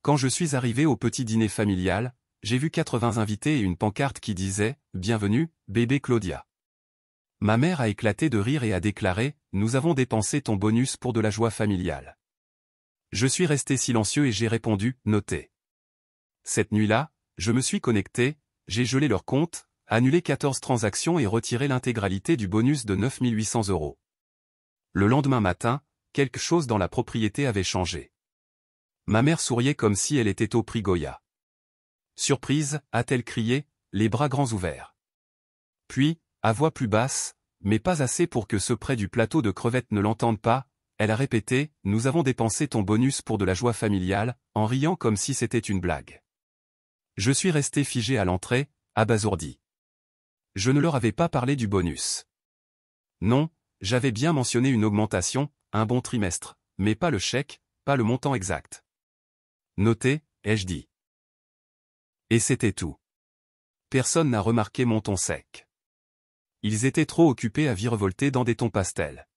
Quand je suis arrivé au petit dîner familial, j'ai vu 80 invités et une pancarte qui disait « Bienvenue, bébé Claudia ». Ma mère a éclaté de rire et a déclaré « Nous avons dépensé ton bonus pour de la joie familiale ». Je suis resté silencieux et j'ai répondu « Noté ». Cette nuit-là, je me suis connecté, j'ai gelé leur compte, annulé 14 transactions et retiré l'intégralité du bonus de 9 800 €. Le lendemain matin, quelque chose dans la propriété avait changé. Ma mère souriait comme si elle était au prix Goya. Surprise, a-t-elle crié, les bras grands ouverts. Puis, à voix plus basse, mais pas assez pour que ceux près du plateau de crevettes ne l'entendent pas, elle a répété « Nous avons dépensé ton bonus pour de la joie familiale », en riant comme si c'était une blague. Je suis resté figé à l'entrée, abasourdi. Je ne leur avais pas parlé du bonus. Non, j'avais bien mentionné une augmentation, un bon trimestre, mais pas le chèque, pas le montant exact. Notez, ai-je dit. Et c'était tout. Personne n'a remarqué mon ton sec. Ils étaient trop occupés à virevolter dans des tons pastels.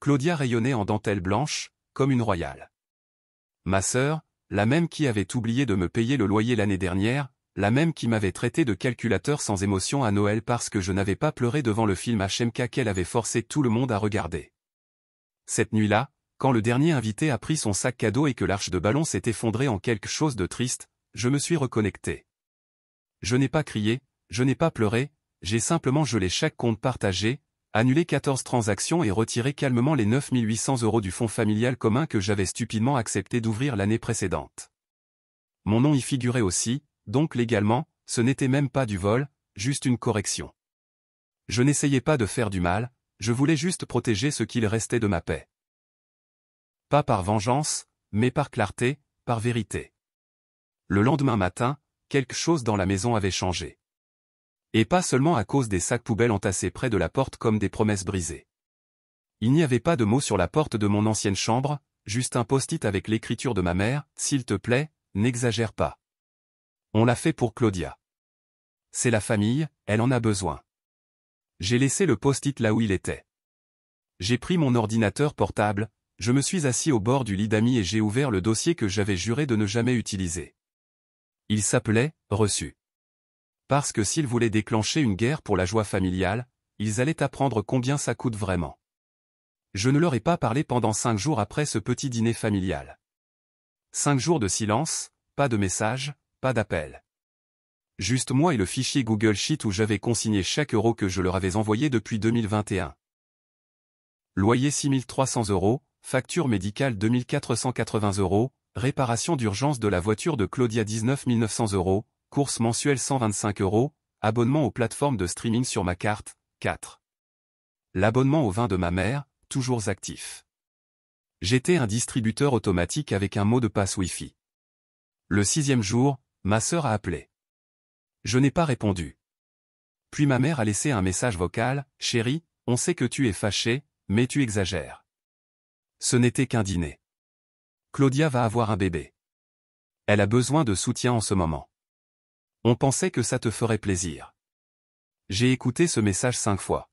Claudia rayonnait en dentelle blanche, comme une royale. Ma sœur, la même qui avait oublié de me payer le loyer l'année dernière, la même qui m'avait traité de calculateur sans émotion à Noël parce que je n'avais pas pleuré devant le film HMK qu'elle avait forcé tout le monde à regarder. Cette nuit-là, quand le dernier invité a pris son sac cadeau et que l'arche de ballon s'est effondrée en quelque chose de triste, je me suis reconnecté. Je n'ai pas crié, je n'ai pas pleuré, j'ai simplement gelé chaque compte partagé, annulé 14 transactions et retiré calmement les 9 800 € du fonds familial commun que j'avais stupidement accepté d'ouvrir l'année précédente. Mon nom y figurait aussi, donc légalement, ce n'était même pas du vol, juste une correction. Je n'essayais pas de faire du mal, je voulais juste protéger ce qu'il restait de ma paix. Pas par vengeance, mais par clarté, par vérité. Le lendemain matin, quelque chose dans la maison avait changé. Et pas seulement à cause des sacs poubelles entassés près de la porte comme des promesses brisées. Il n'y avait pas de mots sur la porte de mon ancienne chambre, juste un post-it avec l'écriture de ma mère, « S'il te plaît, n'exagère pas. On l'a fait pour Claudia. C'est la famille, elle en a besoin. » J'ai laissé le post-it là où il était. J'ai pris mon ordinateur portable, je me suis assis au bord du lit d'amis et j'ai ouvert le dossier que j'avais juré de ne jamais utiliser. Il s'appelait « Reçu ». Parce que s'ils voulaient déclencher une guerre pour la joie familiale, ils allaient apprendre combien ça coûte vraiment. Je ne leur ai pas parlé pendant 5 jours après ce petit dîner familial. 5 jours de silence, pas de messages, pas d'appel. Juste moi et le fichier Google Sheet où j'avais consigné chaque euro que je leur avais envoyé depuis 2021. Loyer 6 300 €, facture médicale 2 480 €, réparation d'urgence de la voiture de Claudia 19 900 €, course mensuelle 125 €, abonnement aux plateformes de streaming sur ma carte, 4. L'abonnement au vin de ma mère, toujours actif. J'étais un distributeur automatique avec un mot de passe Wi-Fi. Le 6e jour, ma sœur a appelé. Je n'ai pas répondu. Puis ma mère a laissé un message vocal, « Chérie, on sait que tu es fâchée, mais tu exagères. Ce n'était qu'un dîner. Claudia va avoir un bébé. Elle a besoin de soutien en ce moment. On pensait que ça te ferait plaisir. » J'ai écouté ce message 5 fois.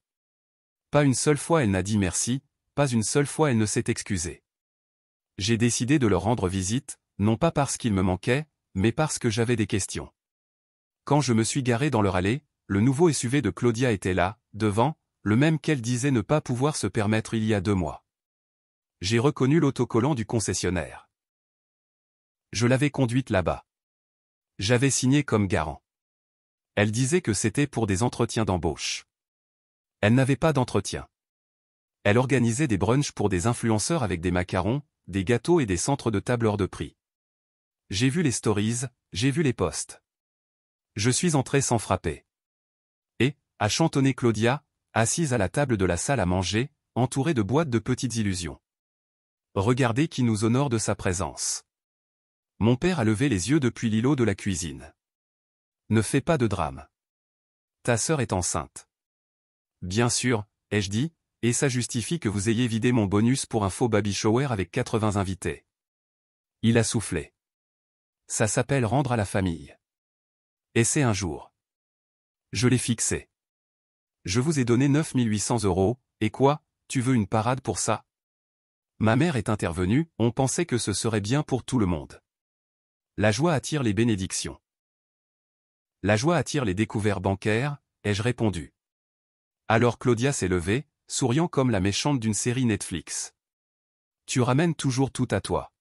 Pas une seule fois elle n'a dit merci, pas une seule fois elle ne s'est excusée. J'ai décidé de leur rendre visite, non pas parce qu'ils me manquaient, mais parce que j'avais des questions. Quand je me suis garé dans leur allée, le nouveau SUV de Claudia était là, devant, le même qu'elle disait ne pas pouvoir se permettre il y a 2 mois. J'ai reconnu l'autocollant du concessionnaire. Je l'avais conduite là-bas. J'avais signé comme garant. Elle disait que c'était pour des entretiens d'embauche. Elle n'avait pas d'entretien. Elle organisait des brunchs pour des influenceurs avec des macarons, des gâteaux et des centres de table hors de prix. J'ai vu les stories, j'ai vu les posts. Je suis entré sans frapper. Et, a chantonné Claudia, assise à la table de la salle à manger, entourée de boîtes de petites illusions. Regardez qui nous honore de sa présence. Mon père a levé les yeux depuis l'îlot de la cuisine. Ne fais pas de drame. Ta sœur est enceinte. Bien sûr, ai-je dit, et ça justifie que vous ayez vidé mon bonus pour un faux baby shower avec 80 invités. Il a soufflé. Ça s'appelle rendre à la famille. Essaie un jour. Je l'ai fixé. Je vous ai donné 9 800 €, et quoi, tu veux une parade pour ça? Ma mère est intervenue, on pensait que ce serait bien pour tout le monde. La joie attire les bénédictions. La joie attire les découvertes bancaires, ai-je répondu. Alors Claudia s'est levée, souriant comme la méchante d'une série Netflix. Tu ramènes toujours tout à toi.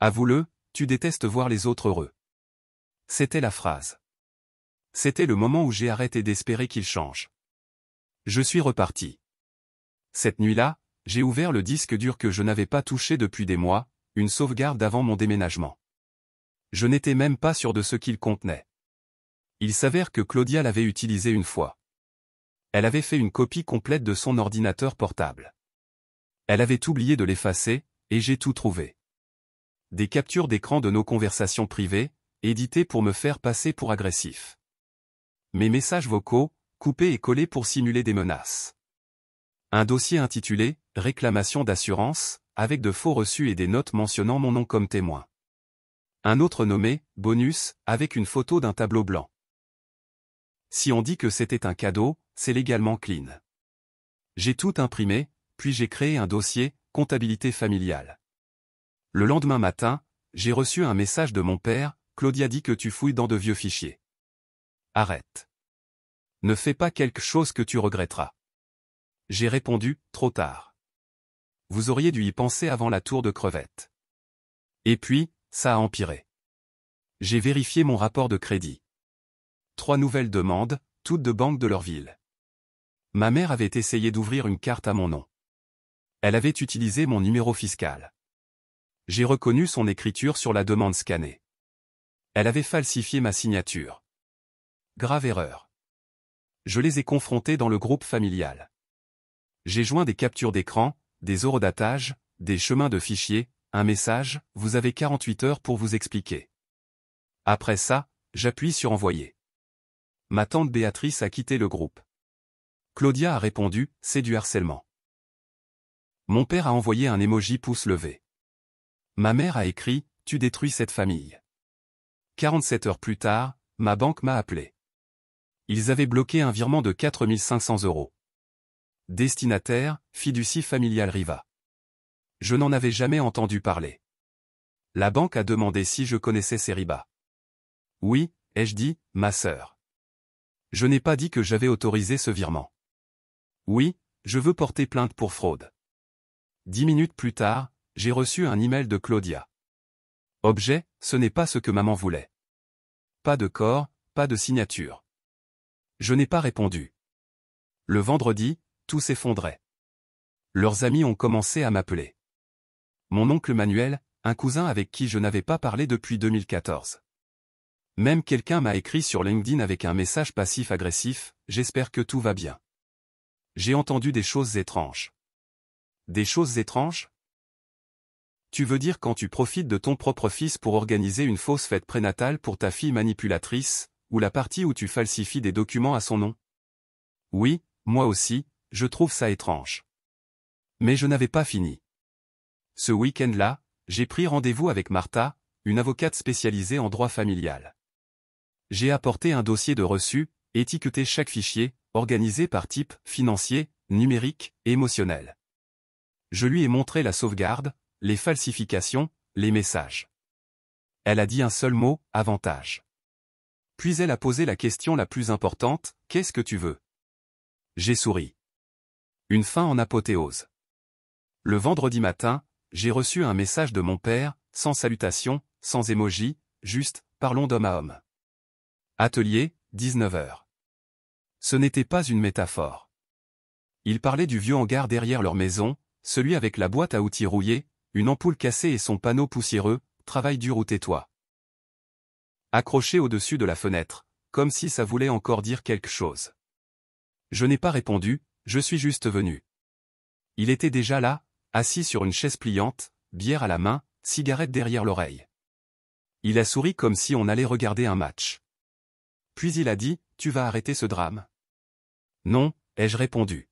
Avoue-le, tu détestes voir les autres heureux. C'était la phrase. C'était le moment où j'ai arrêté d'espérer qu'il change. Je suis reparti. Cette nuit-là, j'ai ouvert le disque dur que je n'avais pas touché depuis des mois, une sauvegarde avant mon déménagement. Je n'étais même pas sûr de ce qu'il contenait. Il s'avère que Claudia l'avait utilisé une fois. Elle avait fait une copie complète de son ordinateur portable. Elle avait oublié de l'effacer, et j'ai tout trouvé. Des captures d'écran de nos conversations privées, éditées pour me faire passer pour agressif. Mes messages vocaux, coupés et collés pour simuler des menaces. Un dossier intitulé « Réclamation d'assurance », avec de faux reçus et des notes mentionnant mon nom comme témoin. Un autre nommé « Bonus », avec une photo d'un tableau blanc. Si on dit que c'était un cadeau, c'est légalement clean. J'ai tout imprimé, puis j'ai créé un dossier « Comptabilité familiale ». Le lendemain matin, j'ai reçu un message de mon père, « Claudia dit que tu fouilles dans de vieux fichiers. Arrête. Ne fais pas quelque chose que tu regretteras. » J'ai répondu, trop tard. Vous auriez dû y penser avant la tour de crevettes. Et puis, ça a empiré. J'ai vérifié mon rapport de crédit. 3 nouvelles demandes, toutes de banques de leur ville. Ma mère avait essayé d'ouvrir une carte à mon nom. Elle avait utilisé mon numéro fiscal. J'ai reconnu son écriture sur la demande scannée. Elle avait falsifié ma signature. Grave erreur. Je les ai confrontés dans le groupe familial. J'ai joint des captures d'écran, des eurodatages, des chemins de fichiers, un message, vous avez 48 heures pour vous expliquer. Après ça, j'appuie sur envoyer. Ma tante Béatrice a quitté le groupe. Claudia a répondu, c'est du harcèlement. Mon père a envoyé un emoji pouce levé. Ma mère a écrit, tu détruis cette famille. 47 heures plus tard, ma banque m'a appelé. Ils avaient bloqué un virement de 4 500 €. Destinataire, Fiducie Familiale Riva. Je n'en avais jamais entendu parler. La banque a demandé si je connaissais ces ribas. Oui, ai-je dit, ma sœur. Je n'ai pas dit que j'avais autorisé ce virement. Oui, je veux porter plainte pour fraude. 10 minutes plus tard, j'ai reçu un email de Claudia. Objet, ce n'est pas ce que maman voulait. Pas de corps, pas de signature. Je n'ai pas répondu. Le vendredi, tout s'effondrait. Leurs amis ont commencé à m'appeler. Mon oncle Manuel, un cousin avec qui je n'avais pas parlé depuis 2014. Même quelqu'un m'a écrit sur LinkedIn avec un message passif-agressif, j'espère que tout va bien. J'ai entendu des choses étranges. Des choses étranges? Tu veux dire quand tu profites de ton propre fils pour organiser une fausse fête prénatale pour ta fille manipulatrice, ou la partie où tu falsifies des documents à son nom? Oui, moi aussi, je trouve ça étrange. Mais je n'avais pas fini. Ce week-end-là, j'ai pris rendez-vous avec Martha, une avocate spécialisée en droit familial. J'ai apporté un dossier de reçu, étiqueté chaque fichier, organisé par type, financier, numérique, émotionnel. Je lui ai montré la sauvegarde, les falsifications, les messages. Elle a dit un seul mot, avantage. Puis elle a posé la question la plus importante, qu'est-ce que tu veux? J'ai souri. Une fin en apothéose. Le vendredi matin, j'ai reçu un message de mon père, sans salutation, sans émoji, juste, parlons d'homme à homme. Atelier, 19 h. Ce n'était pas une métaphore. Il parlait du vieux hangar derrière leur maison, celui avec la boîte à outils rouillée, une ampoule cassée et son panneau poussiéreux, travail dur ou tais-toi. Accroché au-dessus de la fenêtre, comme si ça voulait encore dire quelque chose. Je n'ai pas répondu, je suis juste venu. Il était déjà là, assis sur une chaise pliante, bière à la main, cigarette derrière l'oreille. Il a souri comme si on allait regarder un match. Puis il a dit, tu vas arrêter ce drame? Non, ai-je répondu.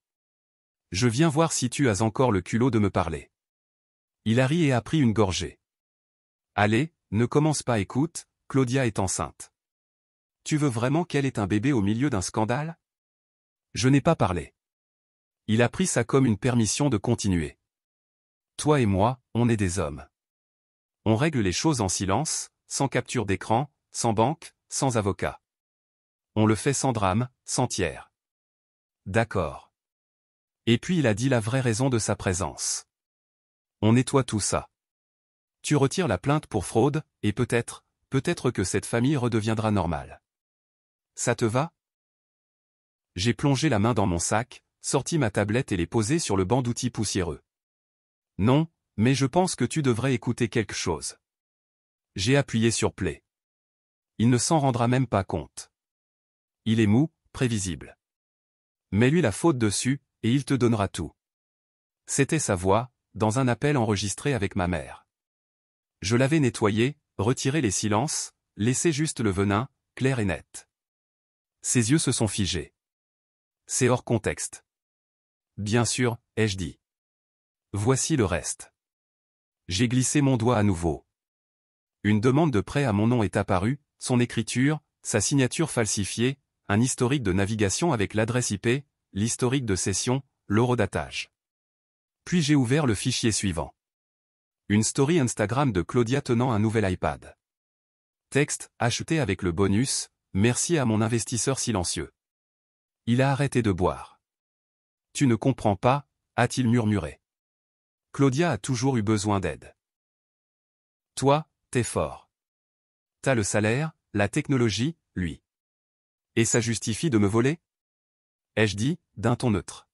Je viens voir si tu as encore le culot de me parler. Il a ri et a pris une gorgée. Allez, ne commence pas, écoute, Claudia est enceinte. Tu veux vraiment qu'elle ait un bébé au milieu d'un scandale? Je n'ai pas parlé. Il a pris ça comme une permission de continuer. Toi et moi, on est des hommes. On règle les choses en silence, sans capture d'écran, sans banque, sans avocat. On le fait sans drame, sans tiers. D'accord. Et puis il a dit la vraie raison de sa présence. On nettoie tout ça. Tu retires la plainte pour fraude, et peut-être que cette famille redeviendra normale. Ça te va? J'ai plongé la main dans mon sac, sorti ma tablette et l'ai posée sur le banc d'outils poussiéreux. Non, mais je pense que tu devrais écouter quelque chose. J'ai appuyé sur play. Il ne s'en rendra même pas compte. Il est mou, prévisible. Mets-lui la faute dessus, et il te donnera tout. C'était sa voix, dans un appel enregistré avec ma mère. Je l'avais nettoyé, retiré les silences, laissé juste le venin, clair et net. Ses yeux se sont figés. C'est hors contexte. Bien sûr, ai-je dit. Voici le reste. J'ai glissé mon doigt à nouveau. Une demande de prêt à mon nom est apparue, son écriture, sa signature falsifiée, un historique de navigation avec l'adresse IP, l'historique de session, l'horodatage. Puis j'ai ouvert le fichier suivant. Une story Instagram de Claudia tenant un nouvel iPad. Texte, acheté avec le bonus, merci à mon investisseur silencieux. Il a arrêté de boire. Tu ne comprends pas, a-t-il murmuré. Claudia a toujours eu besoin d'aide. Toi, t'es fort. T'as le salaire, la technologie, lui. Et ça justifie de me voler? Ai-je dit, d'un ton neutre.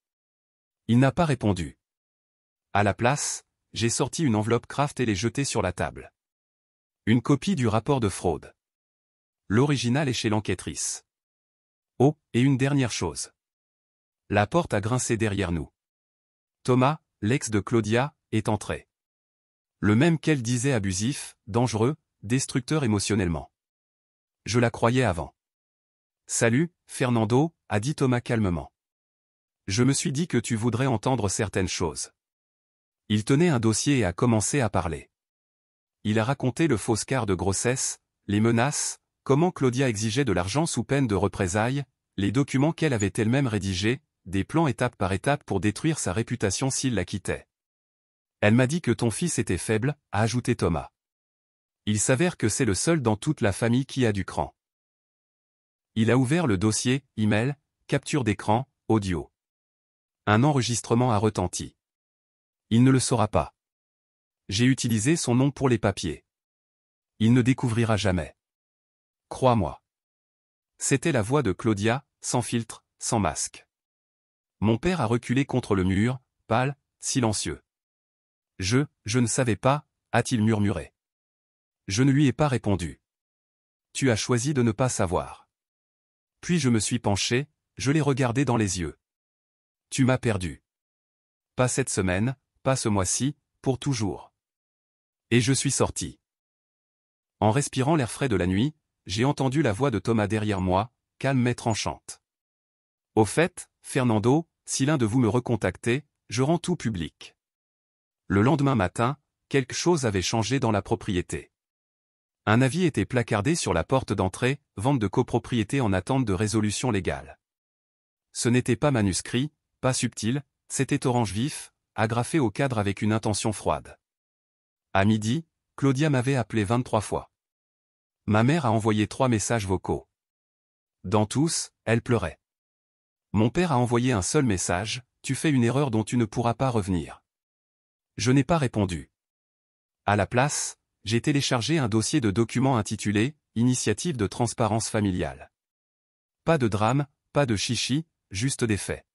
Il n'a pas répondu. À la place, j'ai sorti une enveloppe craft et l'ai jetée sur la table. Une copie du rapport de fraude. L'original est chez l'enquêtrice. Oh, et une dernière chose. La porte a grincé derrière nous. Thomas, l'ex de Claudia, est entré. Le même qu'elle disait abusif, dangereux, destructeur émotionnellement. Je la croyais avant. Salut, Fernando, a dit Thomas calmement. Je me suis dit que tu voudrais entendre certaines choses. Il tenait un dossier et a commencé à parler. Il a raconté le faux scar de grossesse, les menaces, comment Claudia exigeait de l'argent sous peine de représailles, les documents qu'elle avait elle-même rédigés, des plans étape par étape pour détruire sa réputation s'il la quittait. Elle m'a dit que ton fils était faible, a ajouté Thomas. Il s'avère que c'est le seul dans toute la famille qui a du cran. Il a ouvert le dossier, email, capture d'écran, audio. Un enregistrement a retenti. Il ne le saura pas. J'ai utilisé son nom pour les papiers. Il ne découvrira jamais. Crois-moi. C'était la voix de Claudia, sans filtre, sans masque. Mon père a reculé contre le mur, pâle, silencieux. Je ne savais pas, a-t-il murmuré. Je ne lui ai pas répondu. Tu as choisi de ne pas savoir. Puis je me suis penché, je l'ai regardé dans les yeux. Tu m'as perdu. Pas cette semaine, pas ce mois-ci, pour toujours. Et je suis sorti. En respirant l'air frais de la nuit, j'ai entendu la voix de Thomas derrière moi, calme mais tranchante. Au fait, Fernando, si l'un de vous me recontactait, je rends tout public. Le lendemain matin, quelque chose avait changé dans la propriété. Un avis était placardé sur la porte d'entrée, vente de copropriété en attente de résolution légale. Ce n'était pas manuscrit, pas subtil, c'était orange vif, agrafé au cadre avec une intention froide. À midi, Claudia m'avait appelé 23 fois. Ma mère a envoyé 3 messages vocaux. Dans tous, elle pleurait. Mon père a envoyé un seul message, tu fais une erreur dont tu ne pourras pas revenir. Je n'ai pas répondu. À la place, j'ai téléchargé un dossier de documents intitulé « Initiative de transparence familiale ». Pas de drame, pas de chichi, juste des faits.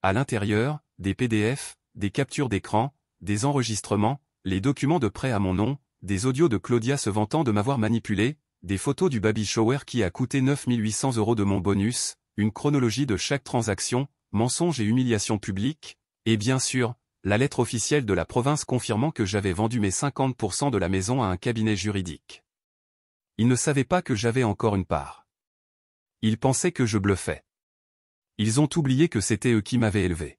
À l'intérieur, des PDF, des captures d'écran, des enregistrements, les documents de prêt à mon nom, des audios de Claudia se vantant de m'avoir manipulé, des photos du baby shower qui a coûté 9 800 € de mon bonus, une chronologie de chaque transaction, mensonges et humiliations publiques, et bien sûr, la lettre officielle de la province confirmant que j'avais vendu mes 50% de la maison à un cabinet juridique. Ils ne savaient pas que j'avais encore une part. Ils pensaient que je bluffais. Ils ont oublié que c'était eux qui m'avaient élevé.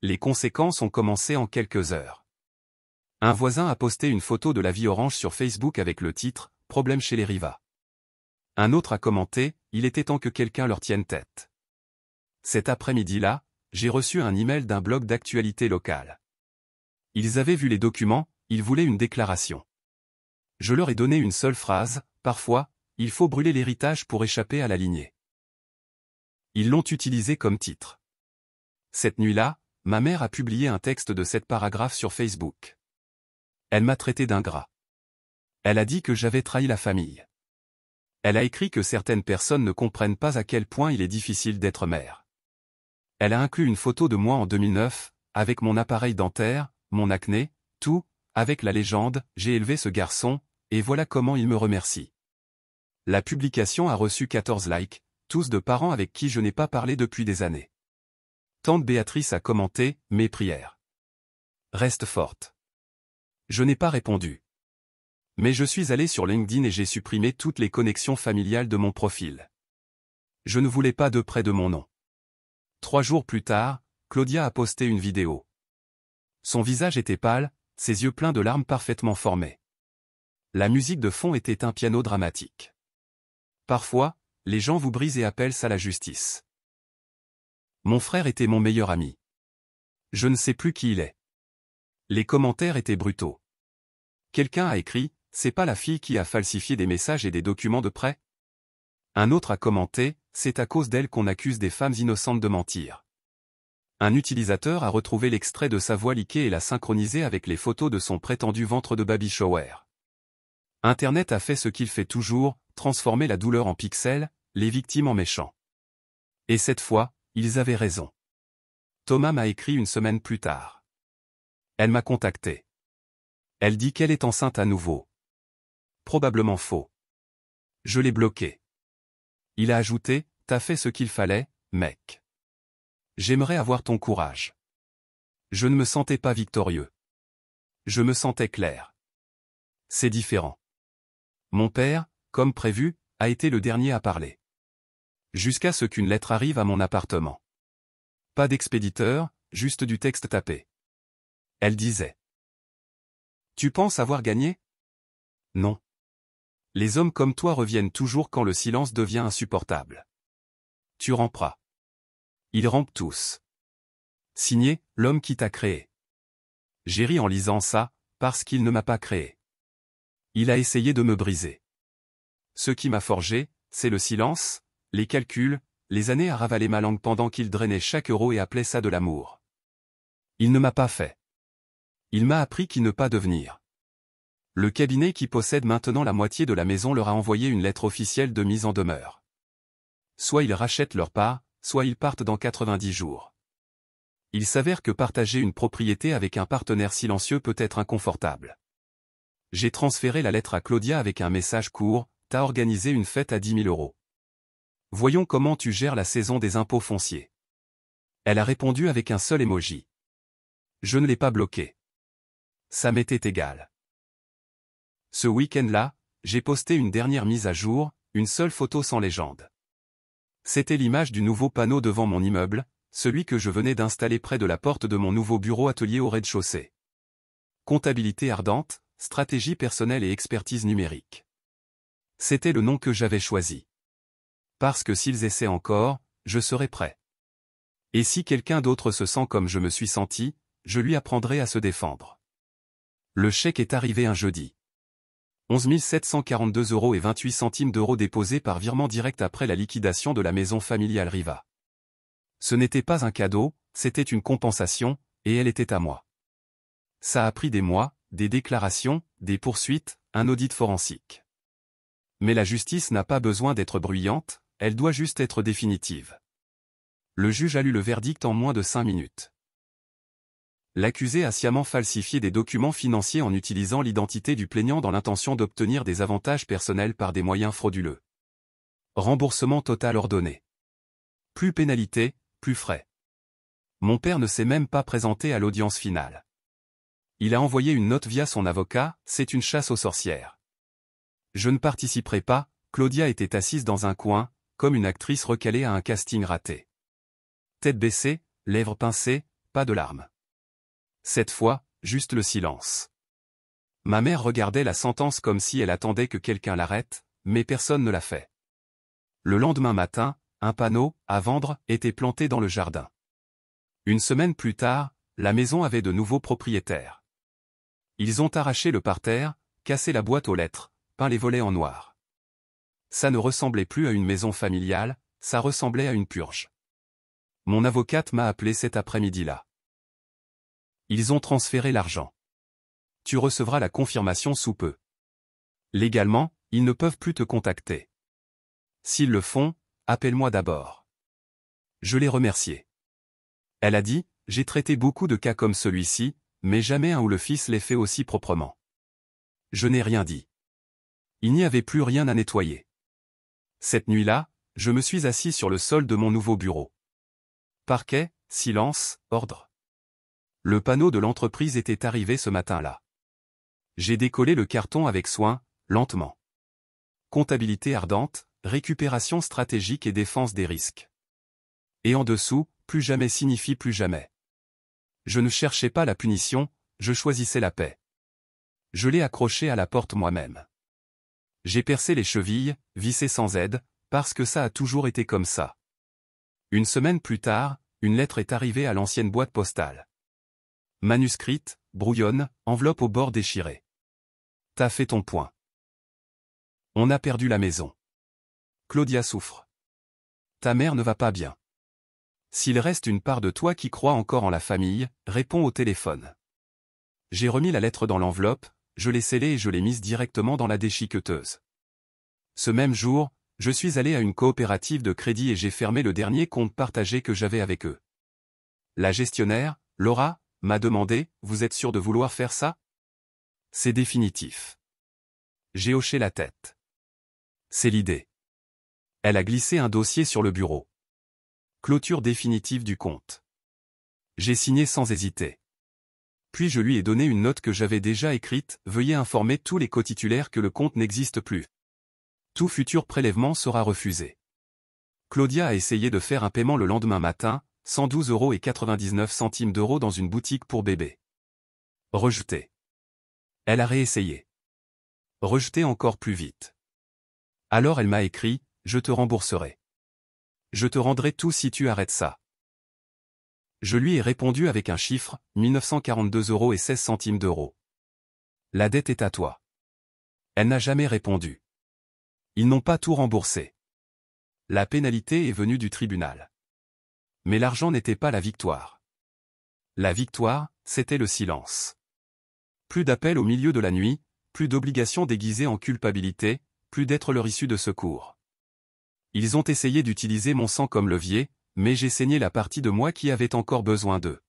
Les conséquences ont commencé en quelques heures. Un voisin a posté une photo de la vie orange sur Facebook avec le titre « Problème chez les Riva ». Un autre a commenté « Il était temps que quelqu'un leur tienne tête ». Cet après-midi-là, j'ai reçu un email d'un blog d'actualité locale. Ils avaient vu les documents, ils voulaient une déclaration. Je leur ai donné une seule phrase, parfois, il faut brûler l'héritage pour échapper à la lignée. Ils l'ont utilisé comme titre. Cette nuit-là, ma mère a publié un texte de 7 paragraphes sur Facebook. Elle m'a traité d'ingrat. Elle a dit que j'avais trahi la famille. Elle a écrit que certaines personnes ne comprennent pas à quel point il est difficile d'être mère. Elle a inclus une photo de moi en 2009, avec mon appareil dentaire, mon acné, tout, avec la légende « J'ai élevé ce garçon, et voilà comment il me remercie ». La publication a reçu 14 likes, tous de parents avec qui je n'ai pas parlé depuis des années. Tante Béatrice a commenté « Mes prières. Reste forte ». Je n'ai pas répondu. Mais je suis allé sur LinkedIn et j'ai supprimé toutes les connexions familiales de mon profil. Je ne voulais pas de près de mon nom. 3 jours plus tard, Claudia a posté une vidéo. Son visage était pâle, ses yeux pleins de larmes parfaitement formées. La musique de fond était un piano dramatique. Parfois, les gens vous brisent et appellent ça la justice. Mon frère était mon meilleur ami. Je ne sais plus qui il est. Les commentaires étaient brutaux. Quelqu'un a écrit « C'est pas la fille qui a falsifié des messages et des documents de prêt ?» Un autre a commenté « C'est à cause d'elle qu'on accuse des femmes innocentes de mentir. » Un utilisateur a retrouvé l'extrait de sa voix liquée et l'a synchronisé avec les photos de son prétendu ventre de baby shower. Internet a fait ce qu'il fait toujours, transformer la douleur en pixels, les victimes en méchants. Et cette fois, ils avaient raison. Thomas m'a écrit une semaine plus tard. Elle m'a contacté. Elle dit qu'elle est enceinte à nouveau. Probablement faux. Je l'ai bloqué. Il a ajouté, t'as fait ce qu'il fallait, mec. J'aimerais avoir ton courage. Je ne me sentais pas victorieux. Je me sentais clair. C'est différent. Mon père, comme prévu, a été le dernier à parler. Jusqu'à ce qu'une lettre arrive à mon appartement. Pas d'expéditeur, juste du texte tapé. Elle disait. Tu penses avoir gagné? Non. Les hommes comme toi reviennent toujours quand le silence devient insupportable. Tu ramperas. Ils rampent tous. Signé, l'homme qui t'a créé. J'ai ri en lisant ça, parce qu'il ne m'a pas créé. Il a essayé de me briser. Ce qui m'a forgé, c'est le silence, les calculs, les années à ravaler ma langue pendant qu'il drainait chaque euro et appelait ça de l'amour. Il ne m'a pas fait. Il m'a appris qui ne pas devenir. Le cabinet qui possède maintenant la moitié de la maison leur a envoyé une lettre officielle de mise en demeure. Soit ils rachètent leur part, soit ils partent dans 90 jours. Il s'avère que partager une propriété avec un partenaire silencieux peut être inconfortable. J'ai transféré la lettre à Claudia avec un message court, t'as organisé une fête à 10 000 euros. Voyons comment tu gères la saison des impôts fonciers. Elle a répondu avec un seul emoji. Je ne l'ai pas bloqué. Ça m'était égal. Ce week-end-là, j'ai posté une dernière mise à jour, une seule photo sans légende. C'était l'image du nouveau panneau devant mon immeuble, celui que je venais d'installer près de la porte de mon nouveau bureau atelier au rez-de-chaussée. Comptabilité ardente, stratégie personnelle et expertise numérique. C'était le nom que j'avais choisi. Parce que s'ils essaient encore, je serai prêt. Et si quelqu'un d'autre se sent comme je me suis senti, je lui apprendrai à se défendre. Le chèque est arrivé un jeudi. 11 742,28 € déposés par virement direct après la liquidation de la maison familiale Riva. Ce n'était pas un cadeau, c'était une compensation, et elle était à moi. Ça a pris des mois, des déclarations, des poursuites, un audit forensique. Mais la justice n'a pas besoin d'être bruyante, elle doit juste être définitive. Le juge a lu le verdict en moins de 5 minutes. L'accusé a sciemment falsifié des documents financiers en utilisant l'identité du plaignant dans l'intention d'obtenir des avantages personnels par des moyens frauduleux. Remboursement total ordonné. Plus pénalité, plus frais. Mon père ne s'est même pas présenté à l'audience finale. Il a envoyé une note via son avocat, c'est une chasse aux sorcières. Je ne participerai pas, Claudia était assise dans un coin, comme une actrice recalée à un casting raté. Tête baissée, lèvres pincées, pas de larmes. Cette fois, juste le silence. Ma mère regardait la sentence comme si elle attendait que quelqu'un l'arrête, mais personne ne l'a fait. Le lendemain matin, un panneau, à vendre, était planté dans le jardin. Une semaine plus tard, la maison avait de nouveaux propriétaires. Ils ont arraché le parterre, cassé la boîte aux lettres, peint les volets en noir. Ça ne ressemblait plus à une maison familiale, ça ressemblait à une purge. Mon avocate m'a appelé cet après-midi-là. Ils ont transféré l'argent. Tu recevras la confirmation sous peu. Légalement, ils ne peuvent plus te contacter. S'ils le font, appelle-moi d'abord. Je l'ai remerciée. Elle a dit, j'ai traité beaucoup de cas comme celui-ci, mais jamais un où le fils l'ait fait aussi proprement. Je n'ai rien dit. Il n'y avait plus rien à nettoyer. Cette nuit-là, je me suis assis sur le sol de mon nouveau bureau. Parquet, silence, ordre. Le panneau de l'entreprise était arrivé ce matin-là. J'ai décollé le carton avec soin, lentement. Comptabilité ardente, récupération stratégique et défense des risques. Et en dessous, plus jamais signifie plus jamais. Je ne cherchais pas la punition, je choisissais la paix. Je l'ai accroché à la porte moi-même. J'ai percé les chevilles, vissé sans aide, parce que ça a toujours été comme ça. Une semaine plus tard, une lettre est arrivée à l'ancienne boîte postale. Manuscrite, brouillonne, enveloppe au bord déchiré. T'as fait ton point. On a perdu la maison. Claudia souffre. Ta mère ne va pas bien. S'il reste une part de toi qui croit encore en la famille, réponds au téléphone. J'ai remis la lettre dans l'enveloppe, je l'ai scellée et je l'ai mise directement dans la déchiqueteuse. Ce même jour, je suis allé à une coopérative de crédit et j'ai fermé le dernier compte partagé que j'avais avec eux. La gestionnaire, Laura, m'a demandé, vous êtes sûr de vouloir faire ça? C'est définitif. J'ai hoché la tête. C'est l'idée. Elle a glissé un dossier sur le bureau. Clôture définitive du compte. J'ai signé sans hésiter. Puis je lui ai donné une note que j'avais déjà écrite, veuillez informer tous les cotitulaires que le compte n'existe plus. Tout futur prélèvement sera refusé. Claudia a essayé de faire un paiement le lendemain matin, 112,99 € dans une boutique pour bébé. Rejeté. Elle a réessayé. Rejeté encore plus vite. Alors elle m'a écrit, je te rembourserai. Je te rendrai tout si tu arrêtes ça. Je lui ai répondu avec un chiffre, 1942,16 €. La dette est à toi. Elle n'a jamais répondu. Ils n'ont pas tout remboursé. La pénalité est venue du tribunal. Mais l'argent n'était pas la victoire. La victoire, c'était le silence. Plus d'appels au milieu de la nuit, plus d'obligations déguisées en culpabilité, plus d'être leur issue de secours. Ils ont essayé d'utiliser mon sang comme levier, mais j'ai saigné la partie de moi qui avait encore besoin d'eux.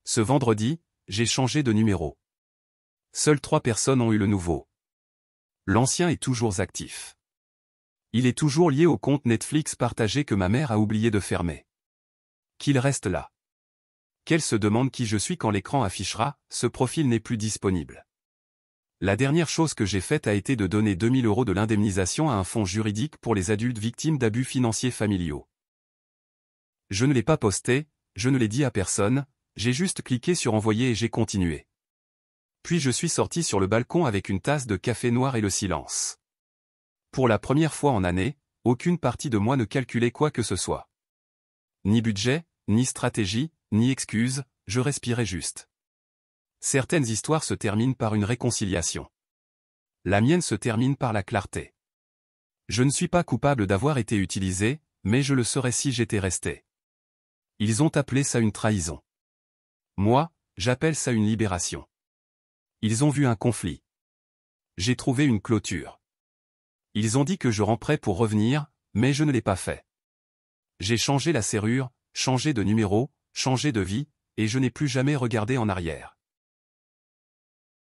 Ce vendredi, j'ai changé de numéro. Seules 3 personnes ont eu le nouveau. L'ancien est toujours actif. Il est toujours lié au compte Netflix partagé que ma mère a oublié de fermer. Qu'il reste là. Qu'elle se demande qui je suis quand l'écran affichera, ce profil n'est plus disponible. La dernière chose que j'ai faite a été de donner 2000 € de l'indemnisation à un fonds juridique pour les adultes victimes d'abus financiers familiaux. Je ne l'ai pas posté, je ne l'ai dit à personne, j'ai juste cliqué sur envoyer et j'ai continué. Puis je suis sorti sur le balcon avec une tasse de café noir et le silence. Pour la première fois en année, aucune partie de moi ne calculait quoi que ce soit. Ni budget, ni stratégie, ni excuse, je respirais juste. Certaines histoires se terminent par une réconciliation. La mienne se termine par la clarté. Je ne suis pas coupable d'avoir été utilisé, mais je le serais si j'étais resté. Ils ont appelé ça une trahison. Moi, j'appelle ça une libération. Ils ont vu un conflit. J'ai trouvé une clôture. Ils ont dit que je ramperais pour revenir, mais je ne l'ai pas fait. J'ai changé la serrure, changé de numéro, changé de vie, et je n'ai plus jamais regardé en arrière.